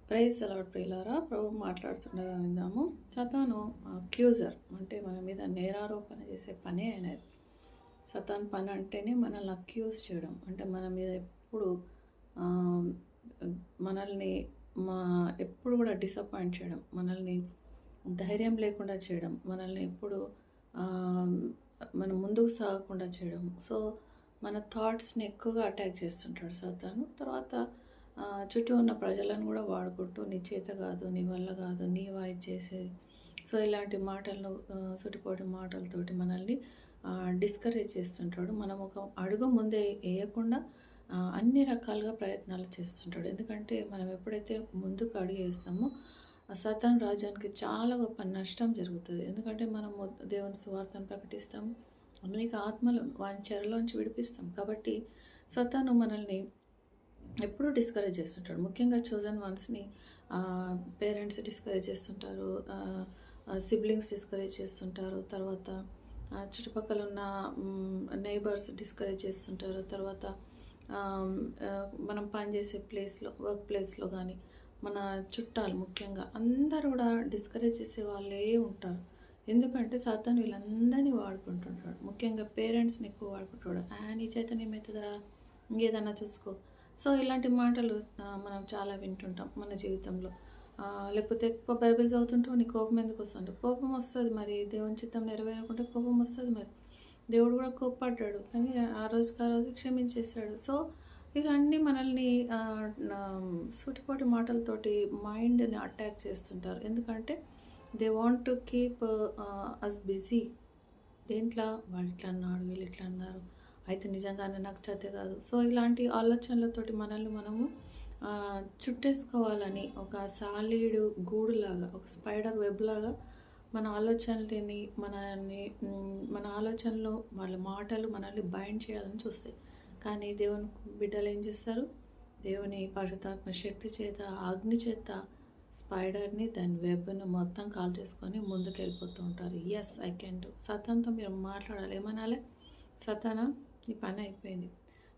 Praise the lord ప్రియులారా, ప్రభు మాట్లాడుతుండగా విందాము. సతాను అక్యూజర్, అంటే మన మీద నేరారోపణ చేసే పనే అనేది. సతాన్ పని అంటేనే మనల్ని అక్యూజ్ చేయడం, అంటే మన మీద ఎప్పుడు ఆ, మనల్ని మా ఎప్పుడు కూడా డిసప్పాయింట్ చేయడం, మనల్ని ధైర్యం లేకుండా చేయడం, మనల్ని ఎప్పుడు ఆ, మనం ముందుకు సాగకుండా చేయడం. సో మన థాట్స్ని ఎక్కువగా అటాక్ చేస్తుంటాడు సతాను. తర్వాత చుట్టూ ఉన్న ప్రజలను కూడా వాడుకుంటూ నీ చేత కాదు, నీ వల్ల కాదు, నీ వాయిస్ చేసేది. సో ఇలాంటి మాటలను సుటిపోటి మాటలతోటి మనల్ని డిస్కరేజ్ చేస్తుంటాడు. మనం ఒక అడుగు ముందే వేయకుండా అన్ని రకాలుగా ప్రయత్నాలు చేస్తుంటాడు. ఎందుకంటే మనం ఎప్పుడైతే ముందుకు అడుగు వేస్తామో సతాన్ రాజ్యానికి చాలా గొప్ప నష్టం జరుగుతుంది. ఎందుకంటే మనము దేవుని సువార్తను ప్రకటిస్తాము, అనేక ఆత్మలు వాని చెరలోంచి విడిపిస్తాం. కాబట్టి సతాను మనల్ని ఎప్పుడూ డిస్కరేజ్ చేస్తుంటాడు. ముఖ్యంగా చోజన్ వన్స్ని పేరెంట్స్ డిస్కరేజ్ చేస్తుంటారు, సిబ్లింగ్స్ డిస్కరేజ్ చేస్తుంటారు, తర్వాత చుట్టుపక్కల ఉన్న నైబర్స్ డిస్కరేజ్ చేస్తుంటారు. తర్వాత మనం పనిచేసే ప్లేస్లో, వర్క్ ప్లేస్లో కానీ మన చుట్టాలు ముఖ్యంగా అందరూ కూడా డిస్కరేజ్ చేసే వాళ్ళే ఉంటారు. ఎందుకంటే సాతాను వీళ్ళందరినీ వాడుకుంటుంటాడు. ముఖ్యంగా పేరెంట్స్ని ఎక్కువ వాడుకుంటాడు. నీ చేత ఏమవుతుందిరా, ఇంకేదన్నా చూసుకో. సో ఇలాంటి మాటలు మనం చాలా వింటుంటాం మన జీవితంలో. లేకపోతే ఎక్కువ బైబిల్ చదువుతుంటూ నీ కోపం ఎందుకు వస్తుంది? కోపం వస్తుంది, మరి దేవుని చిత్తం నెరవేరకుంటే కోపం వస్తుంది. మరి దేవుడు కూడా కోప్పడ్డాడు, కానీ ఆ రోజు క్షమించేశాడు. సో ఇవన్నీ మనల్ని సూటిపోటి మాటలతోటి మైండ్ని అటాక్ చేస్తుంటారు. ఎందుకంటే they want to keep us busy. దేంట్లో వాళ్ళు ఇట్లా అన్నాడు, వీళ్ళు ఇట్లా అన్నారు, అయితే నిజంగానే నాకు చేత కాదు. సో ఇలాంటి ఆలోచనలతోటి మనల్ని మనము చుట్టేసుకోవాలని ఒక సాలీడు గూడులాగా, ఒక స్పైడర్ వెబ్ లాగా మన ఆలోచనలని మన ఆలోచనలు, వాళ్ళ మాటలు మనల్ని బైండ్ చేయాలని చూస్తాయి. కానీ దేవుని బిడ్డలు ఏం చేస్తారు? దేవుని పరిశుద్ధాత్మ శక్తి చేత, అగ్ని చేత స్పైడర్ని, దాని వెబ్ను మొత్తం కాల్ చేసుకొని ముందుకు వెళ్ళిపోతూ ఉంటారు. Yes, I can do. సతాన్తో మీరు మాట్లాడాలి. ఏమనాలి? సతానా, నీ పని అయిపోయింది,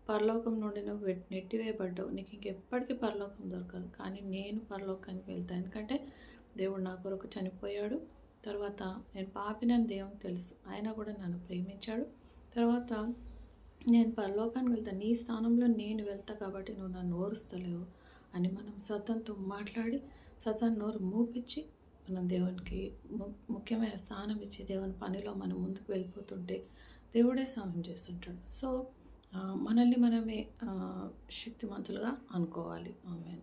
పరలోకం నుండి నువ్వు నెట్టివేయబడ్డావు, నీకు ఇంకెప్పటికీ పరలోకం దొరకదు. కానీ నేను పరలోకానికి వెళ్తాను, ఎందుకంటే దేవుడు నా కొరకు చనిపోయాడు. తర్వాత నేను పాపినని దేవునికి తెలుసు, ఆయన కూడా నన్ను ప్రేమించాడు. తర్వాత నేను పరలోకానికి వెళ్తాను, నీ స్థానంలో నేను వెళ్తా, కాబట్టి నువ్వు నన్ను ఓరుస్తలేవు అని మనం సతాన్తో మాట్లాడి, సతాన్ నోరు మూపించి మనం దేవునికి ముఖ్యమైన స్థానం ఇచ్చి దేవుని పనిలో మనం ముందుకు వెళ్ళిపోతుంటే దేవుడే సాయం చేస్తుంటాడు. సో మనల్ని మనమే శక్తిమంతులుగా అనుకోవాలి. ఆమేన్.